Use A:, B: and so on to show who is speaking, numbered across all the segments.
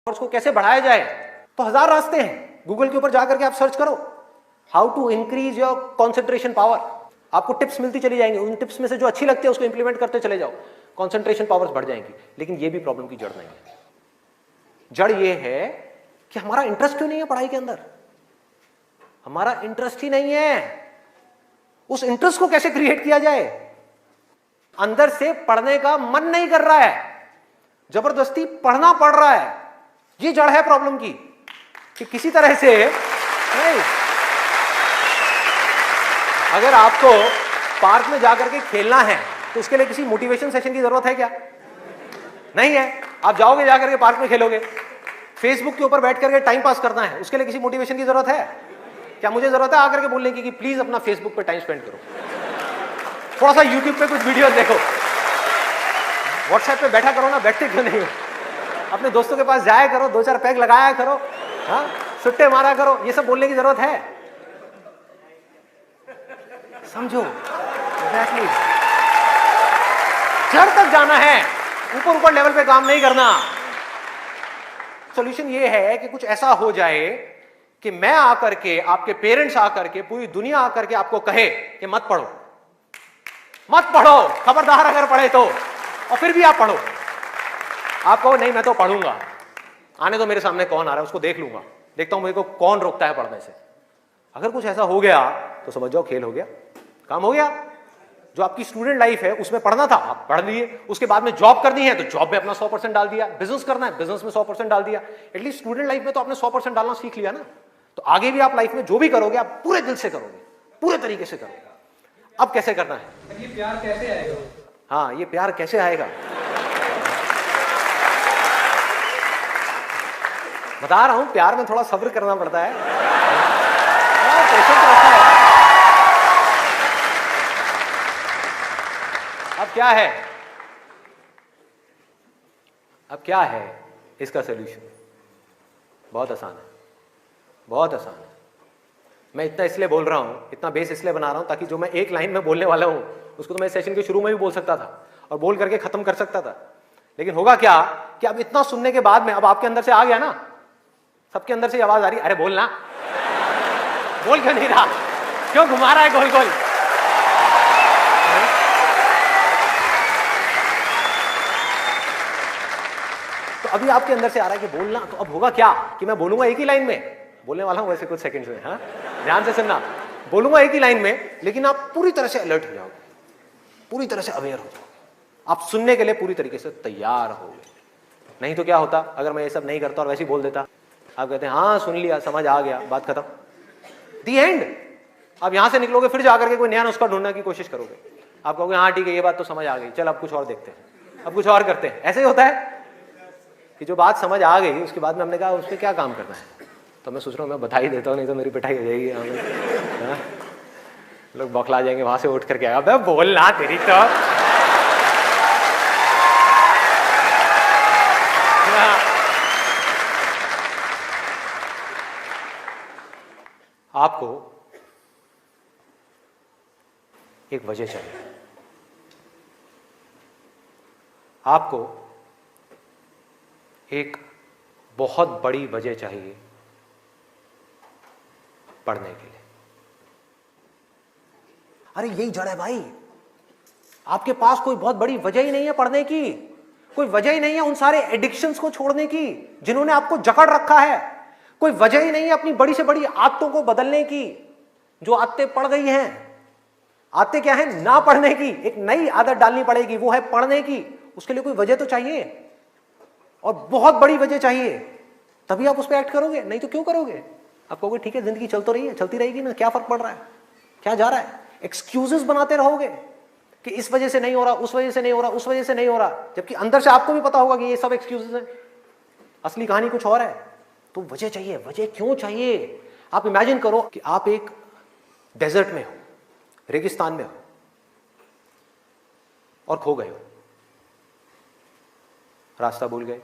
A: उसको कैसे बढ़ाया जाए, तो हजार रास्ते हैं। गूगल के ऊपर जाकर के आप सर्च करो how to increase your concentration power, आपको टिप्स मिलती चली जाएंगी। उन टिप्स में से जो अच्छी लगती है उसको इंप्लीमेंट करते चले जाओ, कॉन्सेंट्रेशन पावर्स बढ़ जाएंगी। लेकिन ये भी प्रॉब्लम की जड़ नहीं है। जड़ ये है कि हमारा इंटरेस्ट क्यों नहीं है पढ़ाई के अंदर, हमारा इंटरेस्ट ही नहीं है। उस इंटरेस्ट को कैसे क्रिएट किया जाए, अंदर से पढ़ने का मन नहीं कर रहा है, जबरदस्ती पढ़ना पड़ रहा है। ये जड़ है प्रॉब्लम की, कि किसी तरह से नहीं। अगर आपको पार्क में जाकर के खेलना है तो उसके लिए किसी मोटिवेशन सेशन की जरूरत है क्या? नहीं है। आप जाओगे जाकर के पार्क में खेलोगे। फेसबुक के ऊपर बैठ करके टाइम पास करना है, उसके लिए किसी मोटिवेशन की जरूरत है क्या? मुझे जरूरत है आकर के बोलने की कि प्लीज अपना फेसबुक पे टाइम स्पेंड करो, थोड़ा सा यूट्यूब पे कुछ वीडियो देखो, व्हाट्सएप पे बैठा करो ना, बैठते क्यों नहीं हो? अपने दोस्तों के पास जाया करो, 2-4 पैग लगाया करो, हाँ, सुट्टे मारा करो। ये सब बोलने की जरूरत है? समझो एग्जैक्टली, जड़ तक जाना है, ऊपर ऊपर लेवल पे काम नहीं करना। सॉल्यूशन ये है कि कुछ ऐसा हो जाए कि मैं आकर के, आपके पेरेंट्स आकर के, पूरी दुनिया आकर के आपको कहे कि मत पढ़ो, मत पढ़ो, खबरदार अगर पढ़े तो, और फिर भी आप पढ़ो। आप कहो नहीं मैं तो पढ़ूंगा, आने दो मेरे सामने कौन आ रहा है उसको देख लूंगा, देखता हूं मेरे को कौन रोकता है पढ़ने से। अगर कुछ ऐसा हो गया तो समझ जाओ खेल हो गया, काम हो गया। जो आपकी स्टूडेंट लाइफ है उसमें पढ़ना था आप पढ़ लिए, उसके बाद में जॉब करनी है तो जॉब में अपना 100% डाल दिया, बिजनेस करना है बिजनेस में 100% डाल दिया। एटलीस्ट स्टूडेंट लाइफ में तो आपने 100% डालना सीख लिया ना, तो आगे भी आप लाइफ में जो भी करोगे आप पूरे दिल से करोगे, पूरे तरीके से करोगे। अब कैसे करना है?
B: ये प्यार कैसे आएगा?
A: हाँ, ये प्यार कैसे आएगा बता रहा हूं, प्यार में थोड़ा सब्र करना पड़ता है, पेशेंस रखना है। अब क्या है, अब क्या है इसका सलूशन? बहुत आसान है, बहुत आसान है। मैं इतना इसलिए बोल रहा हूं, इतना बेस इसलिए बना रहा हूं ताकि जो मैं एक लाइन में बोलने वाला हूं उसको तो मैं सेशन के शुरू में भी बोल सकता था और बोल करके खत्म कर सकता था। लेकिन होगा क्या कि अब इतना सुनने के बाद में अब आपके अंदर से आ गया ना, सबके अंदर से आवाज आ रही, अरे बोलना, बोल क्यों नहीं रहा, क्यों घुमा रहा है गोल गोल? तो अभी आपके अंदर से आ रहा है कि बोलना, तो अब होगा क्या कि मैं बोलूंगा एक ही लाइन में, बोलने वाला हूं वैसे कुछ सेकंड्स में, हाँ ध्यान से सुनना, बोलूंगा एक ही लाइन में, लेकिन आप पूरी तरह से अलर्ट हो जाओगे, पूरी तरह से अवेयर हो जाओगे, आप सुनने के लिए पूरी तरीके से तैयार होगे। नहीं तो क्या होता अगर मैं ये सब नहीं करता और वैसे ही बोल देता, आप कहते हैं हाँ सुन लिया, समझ आ गया, बात खत्म, दी एंड। अब यहां से निकलोगे फिर जाकर के कोई नया नुस्खा ढूंढने की कोशिश करोगे, आप कहोगे हाँ ठीक है ये बात तो समझ आ गई, चल अब कुछ और देखते हैं, अब कुछ और करते हैं। ऐसे ही होता है कि जो बात समझ आ गई उसके बाद में हमने कहा उस पर क्या काम करना है, तो मैं सोच रहा हूँ मैं बधाई देता हूँ, नहीं तो मेरी पिटाई हो जाएगी, लोग बौखला जाएंगे वहां से उठ करके, अबे बोलना तेरी तो। आपको एक वजह चाहिए, आपको एक बहुत बड़ी वजह चाहिए पढ़ने के लिए। अरे यही जड़ है भाई, आपके पास कोई बहुत बड़ी वजह ही नहीं है पढ़ने की, कोई वजह ही नहीं है उन सारे एडिक्शंस को छोड़ने की जिन्होंने आपको जकड़ रखा है, कोई वजह ही नहीं है अपनी बड़ी से बड़ी आदतों को बदलने की, जो आदतें पड़ गई हैं। आदतें क्या है? ना पढ़ने की, एक नई आदत डालनी पड़ेगी, वो है पढ़ने की। उसके लिए कोई वजह तो चाहिए, और बहुत बड़ी वजह चाहिए, तभी आप उस पर एक्ट करोगे, नहीं तो क्यों करोगे? आप कहोगे ठीक है जिंदगी चल तो रही है, चलती रहेगी ना, क्या फर्क पड़ रहा है, क्या जा रहा है? एक्सक्यूजेस बनाते रहोगे कि इस वजह से नहीं हो रहा, उस वजह से नहीं हो रहा, उस वजह से नहीं हो रहा, जबकि अंदर से आपको भी पता होगा कि ये सब एक्सक्यूजेस हैं, असली कहानी कुछ और है। तो वजह चाहिए। वजह क्यों चाहिए? आप इमेजिन करो कि आप एक डेजर्ट में हो, रेगिस्तान में हो और खो गए हो, रास्ता भूल गए,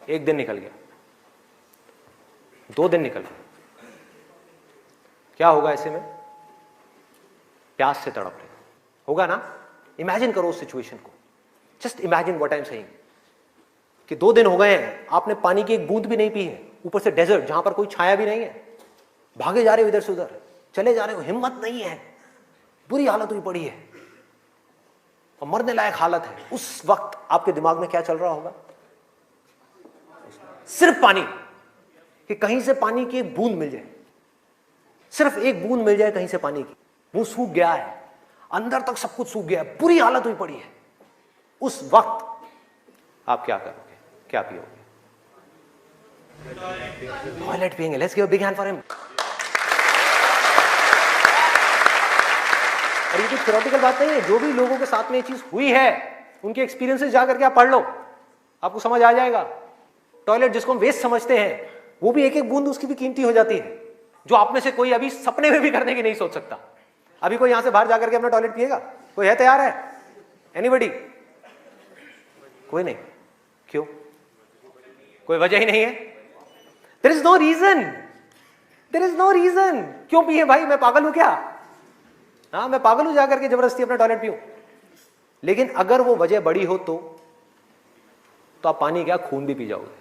A: एक दिन निकल गया, 2 दिन निकल गए, क्या होगा ऐसे में? प्यास से तड़प रहे होगा ना? इमेजिन करो उस सिचुएशन को, just imagine what I am saying. कि 2 दिन हो गए हैं आपने पानी की एक बूंद भी नहीं पी है, ऊपर से डेजर्ट जहां पर कोई छाया भी नहीं है, भागे जा रहे हो इधर से उधर, चले जा रहे हो, हिम्मत नहीं है, बुरी हालत हुई पड़ी है और मरने लायक हालत है। उस वक्त आपके दिमाग में क्या चल रहा होगा? सिर्फ पानी, कि कहीं से पानी की एक बूंद मिल जाए, सिर्फ एक बूंद मिल जाए कहीं से पानी की। मुंह सूख गया है, अंदर तक सब कुछ सूख गया है, बुरी हालत हुई पड़ी है। उस वक्त आप क्या करोगे, क्या पियोगे? टॉयलेट पिएंगे। Let's give a big hand for him. और ये कुछ थ्योरेटिकल बात नहीं है, जो भी लोगों के साथ में ये चीज हुई है उनके एक्सपीरियंसेस जाकर के आप पढ़ लो, आपको समझ आ जाएगा। टॉयलेट जिसको हम वेस्ट समझते हैं, वो भी एक एक बूंद उसकी भी कीमती हो जाती है, जो आप में से कोई अभी सपने में भी करने की नहीं सोच सकता। अभी कोई यहां से बाहर जाकर के अपना टॉयलेट पिएगा? कोई है तैयार है? एनीबडी? कोई नहीं। क्यों? कोई वजह ही नहीं है। There is no reason, there is no reason. क्यों पिए भाई? मैं पागल हूं क्या? हाँ, मैं पागल हूं जाकर के जबरदस्ती अपना टॉयलेट पीऊं? लेकिन अगर वो वजह बड़ी हो तो आप पानी क्या, खून भी पी जाओगे।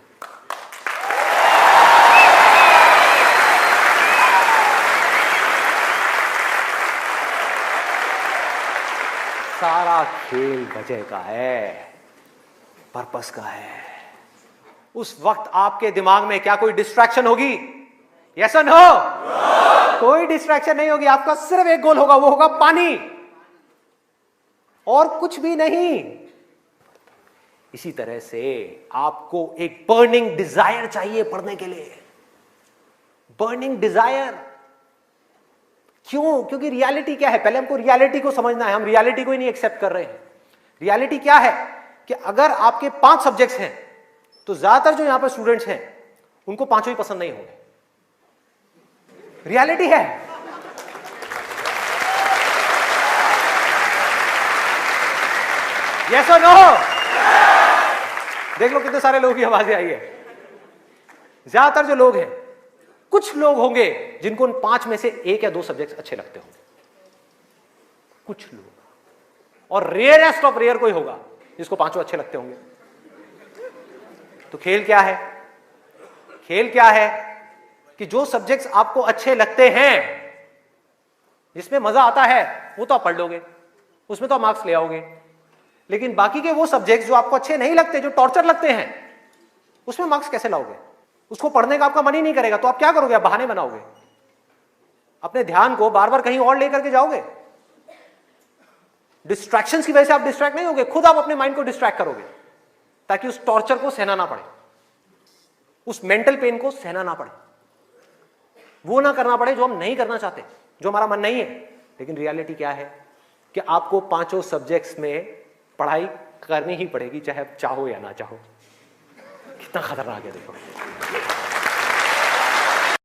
A: सारा खेल वजह का है, पर्पस का है। उस वक्त आपके दिमाग में क्या कोई डिस्ट्रैक्शन होगी? यस और नो? कोई डिस्ट्रैक्शन नहीं होगी। आपका सिर्फ एक गोल होगा, वो होगा पानी, और कुछ भी नहीं। इसी तरह से आपको एक बर्निंग डिजायर चाहिए पढ़ने के लिए। बर्निंग डिजायर क्यों? क्योंकि रियलिटी क्या है? पहले हमको रियलिटी को समझना है। हम रियलिटी को ही नहीं एक्सेप्ट कर रहे हैं। रियलिटी क्या है कि अगर आपके 5 सब्जेक्ट्स हैं तो ज्यादातर जो यहां पर स्टूडेंट्स हैं उनको 5 ही पसंद नहीं होंगे। रियलिटी है। यस और नो? देख लो कितने सारे लोगों की आवाजें आई है। ज्यादातर जो लोग हैं, कुछ लोग होंगे जिनको उन 5 में से 1 या 2 सब्जेक्ट अच्छे लगते होंगे, कुछ लोग, और रेयरेस्ट ऑफ रेयर कोई होगा जिसको 5 अच्छे लगते होंगे। तो खेल क्या है? खेल क्या है कि जो सब्जेक्ट्स आपको अच्छे लगते हैं, जिसमें मजा आता है, वो तो आप पढ़ लोगे, उसमें तो आप मार्क्स ले आओगे। लेकिन बाकी के वो सब्जेक्ट्स जो आपको अच्छे नहीं लगते, जो टॉर्चर लगते हैं, उसमें मार्क्स कैसे लाओगे? उसको पढ़ने का आपका मन ही नहीं करेगा, तो आप क्या करोगे? आप बहाने बनाओगे, अपने ध्यान को बार बार कहीं और लेकर के जाओगे। डिस्ट्रैक्शंस की वजह से आप डिस्ट्रैक्ट नहीं होगे, खुद आप अपने माइंड को डिस्ट्रैक्ट करोगे, ताकि उस टॉर्चर को सहना ना पड़े, उस मेंटल पेन को सहना ना पड़े, वो ना करना पड़े जो हम नहीं करना चाहते, जो हमारा मन नहीं है। लेकिन रियलिटी क्या है कि आपको 5 सब्जेक्ट्स में पढ़ाई करनी ही पड़ेगी, चाहे आप चाहो या ना चाहो। कितना खतरनाक है देखो।